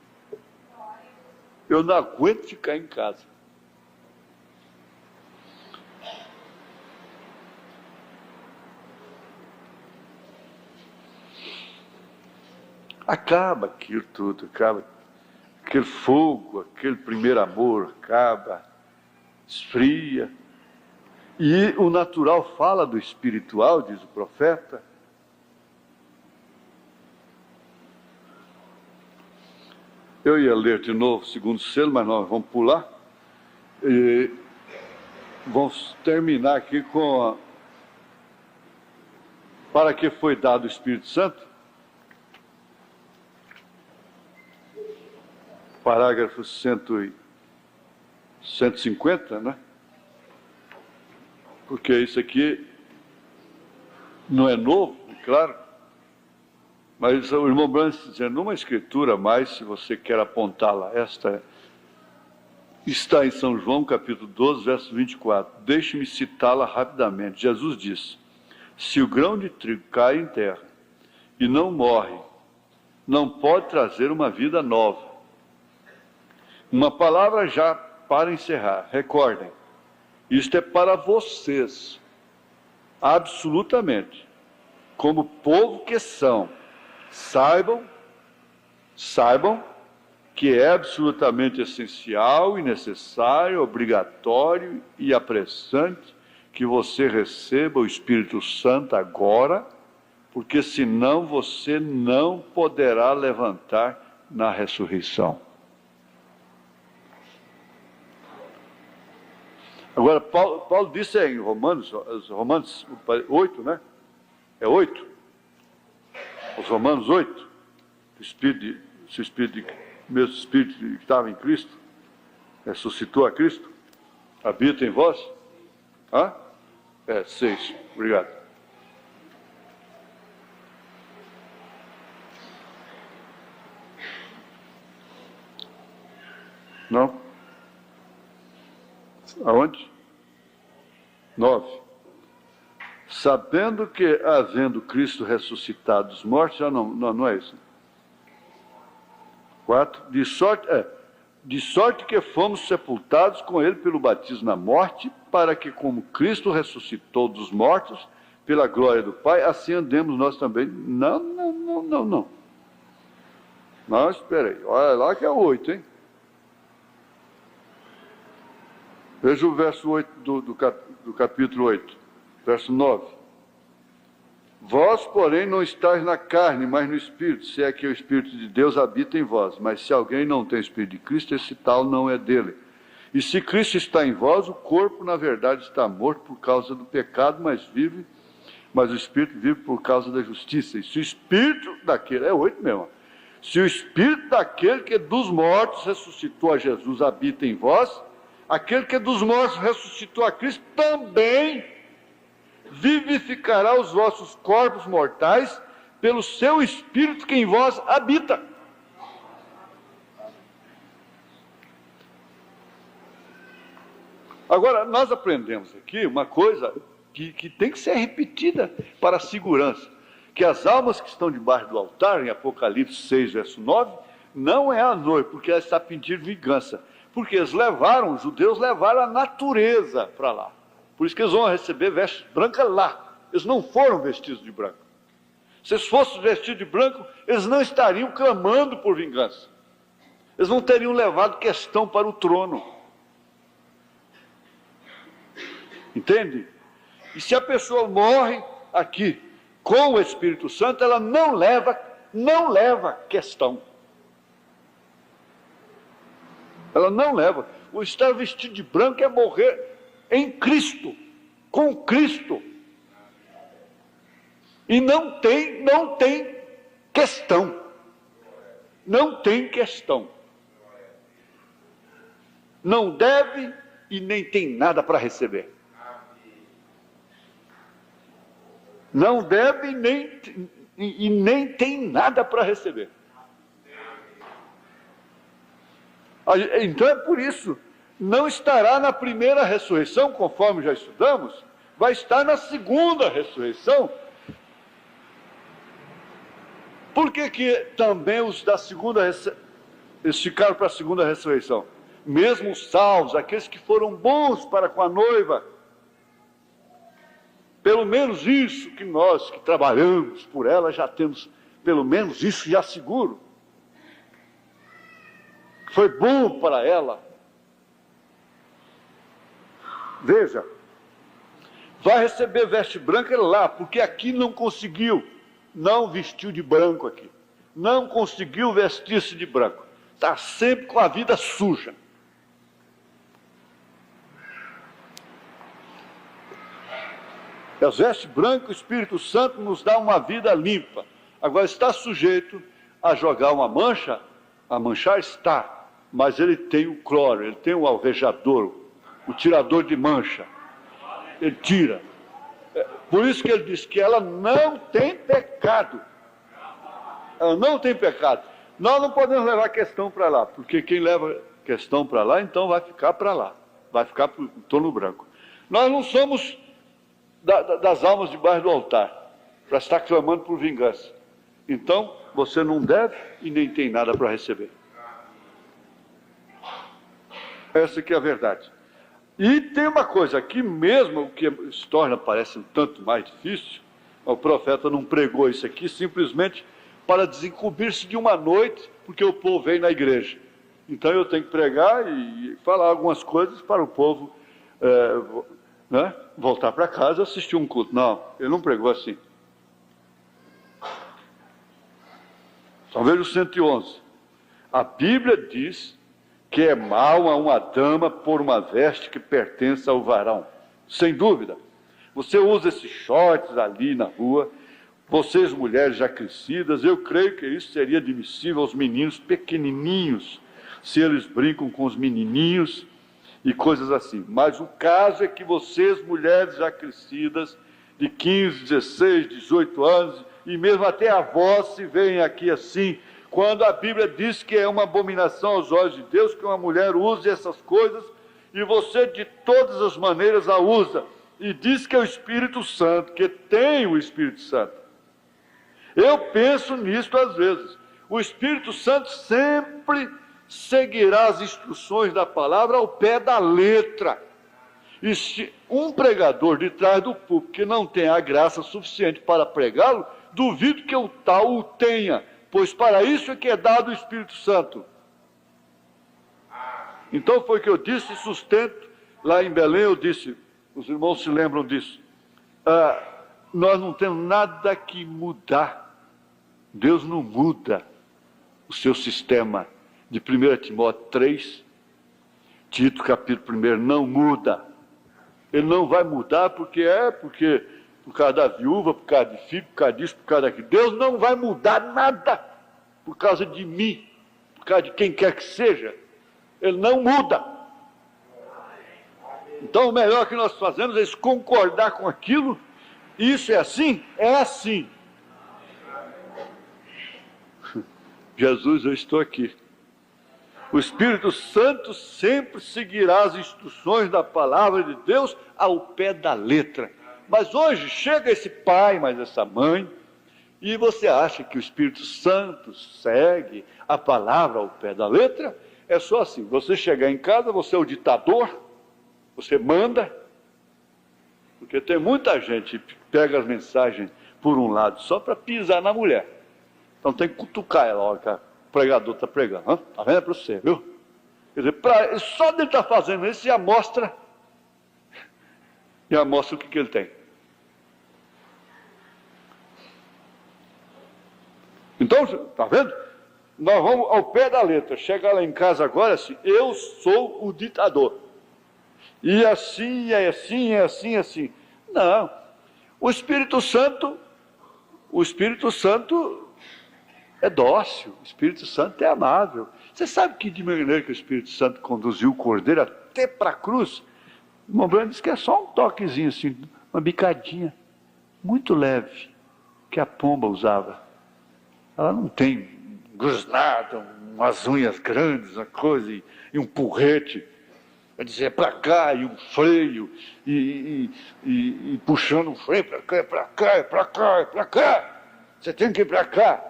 Eu não aguento ficar em casa. Acaba aquilo tudo, acaba aquele fogo, aquele primeiro amor, acaba. esfria. E o natural fala do espiritual, diz o profeta. Eu ia ler de novo o segundo selo, mas nós vamos pular. E vamos terminar aqui com para que foi dado o Espírito Santo. Parágrafo 150, né? Porque isso aqui não é novo, claro, mas o irmão Branco está dizendo, numa escritura mais, se você quer apontá-la, esta está em São João, capítulo 12, verso 24. Deixe-me citá-la rapidamente. Jesus disse, se o grão de trigo cai em terra e não morre, não pode trazer uma vida nova. Uma palavra já para encerrar, recordem, isto é para vocês, absolutamente, como povo que são, saibam que é absolutamente essencial e necessário, obrigatório e apressante que você receba o Espírito Santo agora, porque senão você não poderá levantar na ressurreição. Agora, Paulo disse em Romanos 8, né? É 8? Os Romanos 8, o mesmo Espírito que estava em Cristo, ressuscitou a Cristo, habita em vós. 6, obrigado. Não? Aonde? 9. Sabendo que, havendo Cristo ressuscitado dos mortos, já não é isso. 4. De sorte que fomos sepultados com ele pelo batismo na morte, para que, como Cristo ressuscitou dos mortos, pela glória do Pai, assim andemos nós também. Não. Não, espera aí. Olha lá que é 8, hein? Veja o verso 8 do capítulo 8, verso 9. Vós, porém, não estáis na carne, mas no Espírito, se é que o Espírito de Deus habita em vós. Mas se alguém não tem o Espírito de Cristo, esse tal não é dele. E se Cristo está em vós, o corpo, na verdade, está morto por causa do pecado, mas o Espírito vive por causa da justiça. E se o Espírito daquele, é 8 mesmo, se o Espírito daquele que dos mortos ressuscitou a Jesus habita em vós, aquele que dos mortos ressuscitou a Cristo também vivificará os vossos corpos mortais pelo seu Espírito que em vós habita. Agora, nós aprendemos aqui uma coisa que tem que ser repetida para a segurança, que as almas que estão debaixo do altar, em Apocalipse 6, verso 9, não é a noiva, porque ela está pedindo vingança. Porque os judeus levaram a natureza para lá. Por isso que eles vão receber vestes brancas lá. Eles não foram vestidos de branco. Se eles fossem vestidos de branco, eles não estariam clamando por vingança. Eles não teriam levado questão para o trono. Entende? E se a pessoa morre aqui com o Espírito Santo, ela não leva questão. Ela não leva. O estar vestido de branco é morrer em Cristo, com Cristo. E não tem questão. Não tem questão. Não deve e nem tem nada para receber. Não deve e nem tem nada para receber. Então é por isso, não estará na primeira ressurreição, conforme já estudamos, vai estar na segunda ressurreição. Por que também os da segunda eles ficaram para a segunda ressurreição? Mesmo os salvos, aqueles que foram bons para com a noiva, pelo menos isso que nós que trabalhamos por ela já temos, pelo menos isso já seguro. Foi bom para ela. Veja, vai receber veste branca lá, porque aqui não conseguiu, não vestiu de branco aqui, não conseguiu vestir-se de branco, está sempre com a vida suja. As vestes brancas, o Espírito Santo nos dá uma vida limpa. Agora, está sujeito a jogar uma mancha? A manchar está, mas ele tem o cloro, ele tem o alvejador, o tirador de mancha. Ele tira. Por isso que ele diz que ela não tem pecado. Ela não tem pecado. Nós não podemos levar a questão para lá, porque quem leva a questão para lá, então vai ficar para lá. Vai ficar para o torno branco. Nós não somos das almas debaixo do altar, para estar clamando por vingança. Então, você não deve e nem tem nada para receber. Essa que é a verdade. E tem uma coisa aqui mesmo, o que se torna, parece um tanto mais difícil, o profeta não pregou isso aqui simplesmente para desincumbir-se de uma noite, porque o povo vem na igreja. Então eu tenho que pregar e falar algumas coisas para o povo voltar para casa e assistir um culto. Não, ele não pregou assim. Então veja o 111. A Bíblia diz que é mal a uma dama pôr uma veste que pertence ao varão. Sem dúvida. Você usa esses shorts ali na rua, vocês mulheres já crescidas, eu creio que isso seria admissível aos meninos pequenininhos, se eles brincam com os menininhos e coisas assim. Mas o caso é que vocês, mulheres já crescidas, de 15, 16, 18 anos, e mesmo até avós se veem aqui assim, quando a Bíblia diz que é uma abominação aos olhos de Deus, que uma mulher use essas coisas, e você de todas as maneiras a usa, e diz que é o Espírito Santo, que tem o Espírito Santo. Eu penso nisso às vezes. O Espírito Santo sempre seguirá as instruções da palavra ao pé da letra. E se um pregador de trás do púlpito que não tem a graça suficiente para pregá-lo, duvido que o tal o tenha, pois para isso é que é dado o Espírito Santo. Então foi o que eu disse, sustento, lá em Belém eu disse, os irmãos se lembram disso, nós não temos nada que mudar. Deus não muda o seu sistema de 1 Timóteo 3, Tito capítulo 1, não muda. Ele não vai mudar porque por causa da viúva, por causa de filho, por causa disso, por causa daquilo. Deus não vai mudar nada por causa de mim, por causa de quem quer que seja. Ele não muda. Então o melhor que nós fazemos é concordar com aquilo. Isso é assim? É assim. Jesus, eu estou aqui. O Espírito Santo sempre seguirá as instruções da palavra de Deus ao pé da letra. Mas hoje chega esse pai, mas essa mãe, e você acha que o Espírito Santo segue a palavra ao pé da letra? É só assim, você chegar em casa, você é o ditador, você manda, porque tem muita gente que pega as mensagens por um lado só para pisar na mulher. Então tem que cutucar ela, olha que o pregador está pregando. Está vendo? É para você, viu? Quer dizer, só dele estar fazendo isso já mostra o que ele tem. Então, está vendo? Nós vamos ao pé da letra. Chega lá em casa agora assim, eu sou o ditador. E assim, é assim, é assim, é assim. Não. O Espírito Santo é dócil, o Espírito Santo é amável. Você sabe que de maneira que o Espírito Santo conduziu o cordeiro até para a cruz? O irmão Branco diz que é só um toquezinho assim, uma bicadinha, muito leve, que a pomba usava. Ela não tem grosnada, umas unhas grandes, uma coisa, e um porrete. Vai dizer, é para cá, e um freio, e puxando o freio para cá, é para cá, é para cá, é para cá. Você tem que ir para cá.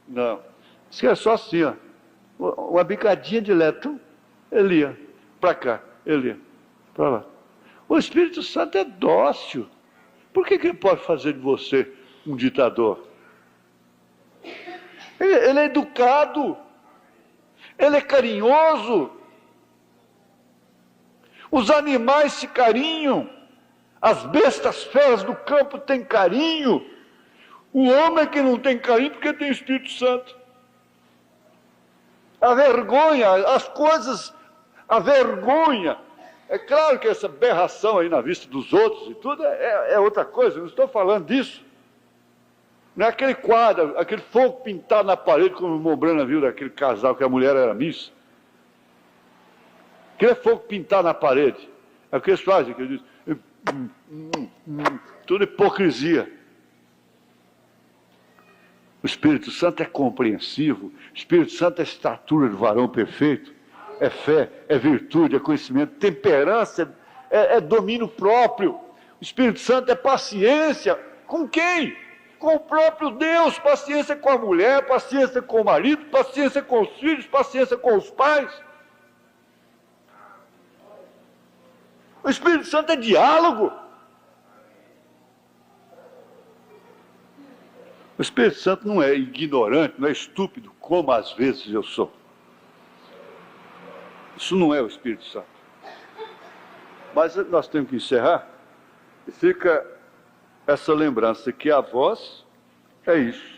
Não. Isso é só assim, ó. Uma bicadinha de letra. Ele ia para cá, ele ia para lá. O Espírito Santo é dócil. Por que ele pode fazer de você um ditador? Ele é educado. Ele é carinhoso. Os animais se carinham, as bestas feras do campo têm carinho. O homem que não tem carinho porque tem Espírito Santo. A vergonha, as coisas, a vergonha. É claro que essa aberração aí na vista dos outros e tudo é outra coisa, eu não estou falando disso. Não é aquele quadro, aquele fogo pintado na parede, como o irmão Brana viu daquele casal que a mulher era missa. Aquele fogo pintado na parede. É o que eles fazem, que eles dizem, tudo hipocrisia. O Espírito Santo é compreensivo, o Espírito Santo é estatura do varão perfeito, é fé, é virtude, é conhecimento, temperança, é domínio próprio. O Espírito Santo é paciência. Com quem? Com o próprio Deus. Paciência com a mulher, paciência com o marido, paciência com os filhos, paciência com os pais. O Espírito Santo é diálogo. O Espírito Santo não é ignorante, não é estúpido, como às vezes eu sou. Isso não é o Espírito Santo. Mas nós temos que encerrar. E fica essa lembrança que a voz é isso.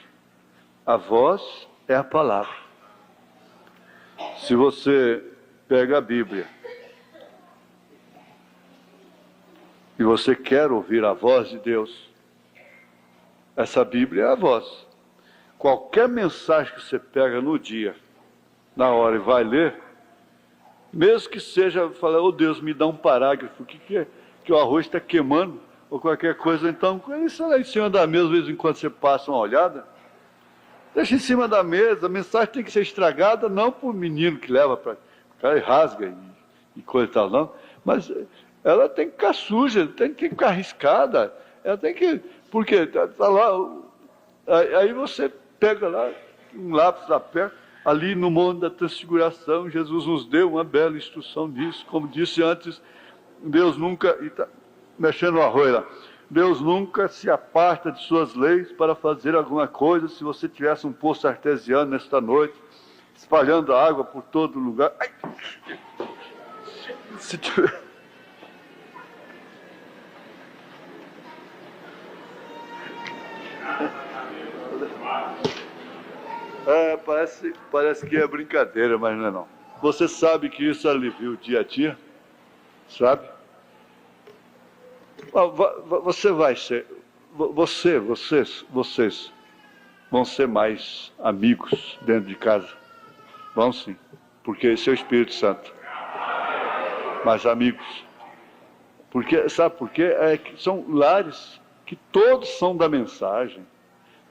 A voz é a palavra. Se você pega a Bíblia e você quer ouvir a voz de Deus, essa Bíblia é a voz. Qualquer mensagem que você pega no dia, na hora e vai ler, mesmo que seja falar, oh Deus, me dá um parágrafo, o que é? Que o arroz está queimando, ou qualquer coisa, então, isso lá em cima da mesa, de vez em quando você passa uma olhada, deixa em cima da mesa, a mensagem tem que ser estragada, não por menino que leva para o cara e rasga e coisa e tal, não, mas ela tem que ficar suja, tem que ficar arriscada, ela tem que, porque tá lá, aí você pega lá, um lápis lá perto, ali no Monte da Transfiguração, Jesus nos deu uma bela instrução disso, como disse antes, Deus nunca, e tá mexendo no arroz lá, Deus nunca se aparta de suas leis para fazer alguma coisa. Se você tivesse um poço artesiano nesta noite, espalhando água por todo lugar, ai, se tiver... Parece que é brincadeira, mas não é não. Você sabe que isso alivia o dia a dia? Sabe? Você vai ser... Vocês vão ser mais amigos dentro de casa. Vão sim. Porque esse é o Espírito Santo. Mais amigos. Porque, sabe por quê? É que são lares que todos são da mensagem.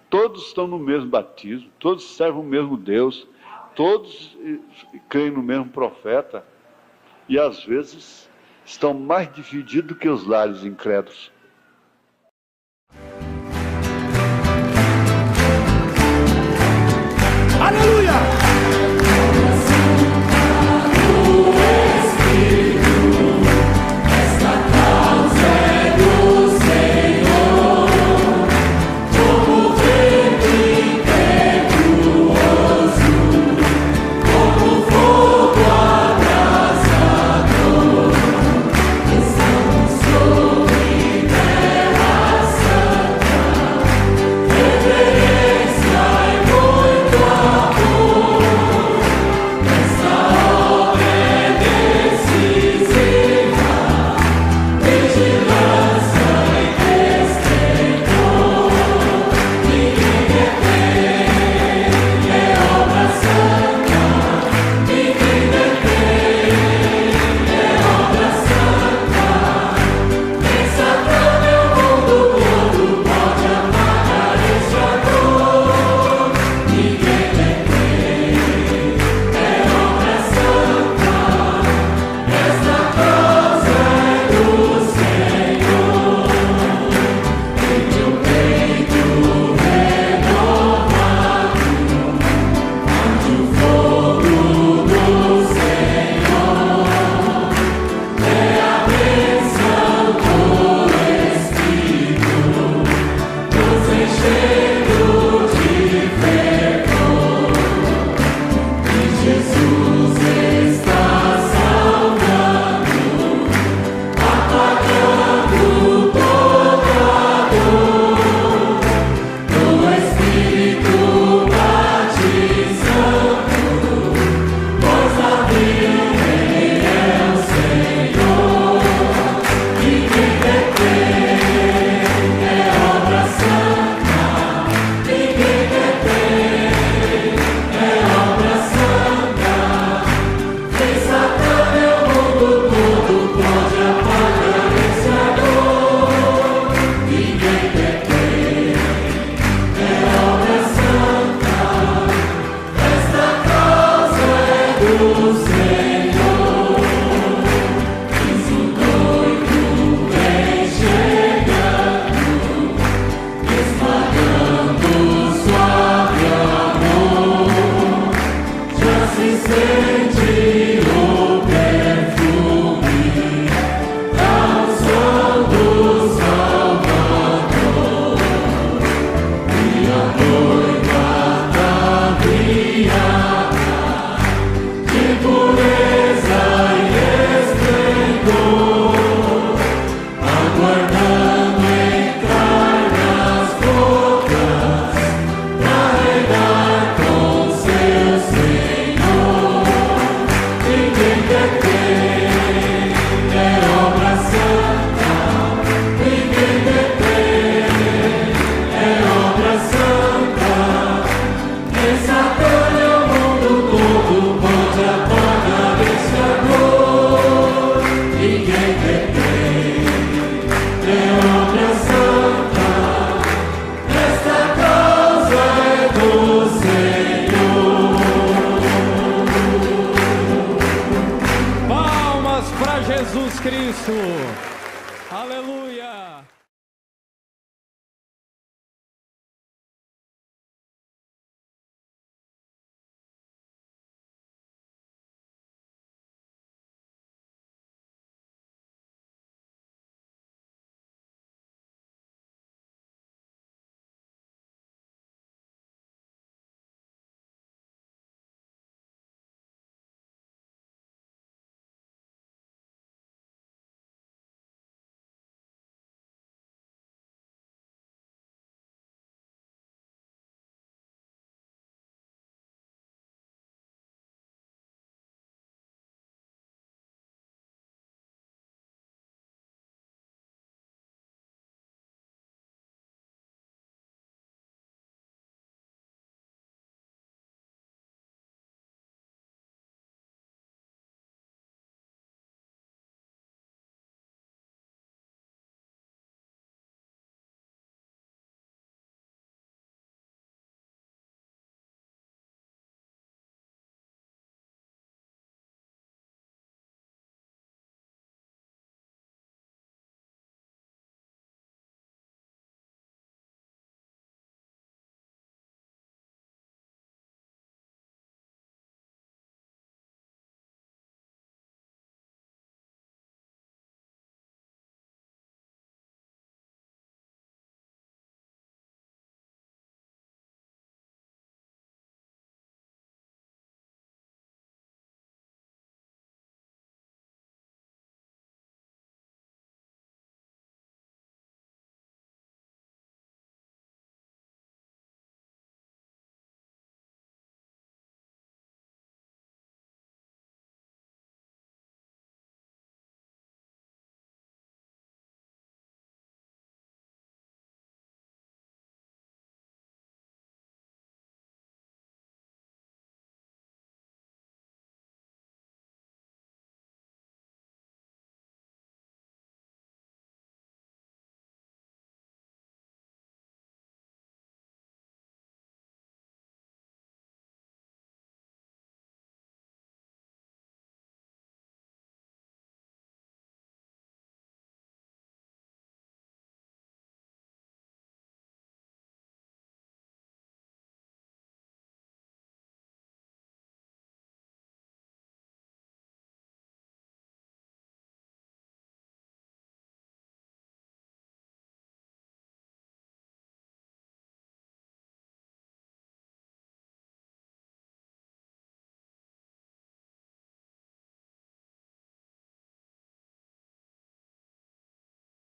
Todos estão no mesmo batismo, todos servem o mesmo Deus, todos creem no mesmo profeta, e às vezes estão mais divididos do que os lares incrédulos. Aleluia! Cristo. Aleluia.